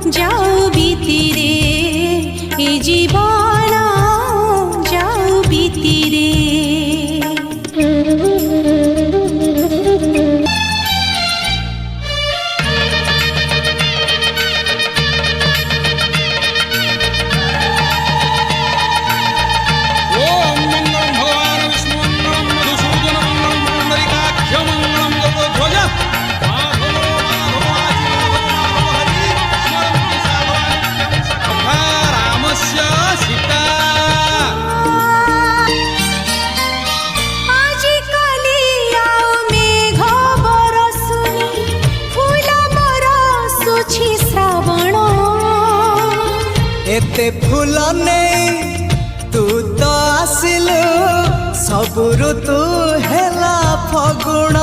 जाऊ बीतीरे ए जीवन जाऊ बीतीरे। एते फूल नहीं तू तो आसिलु सब ऋतु हेला फगुण।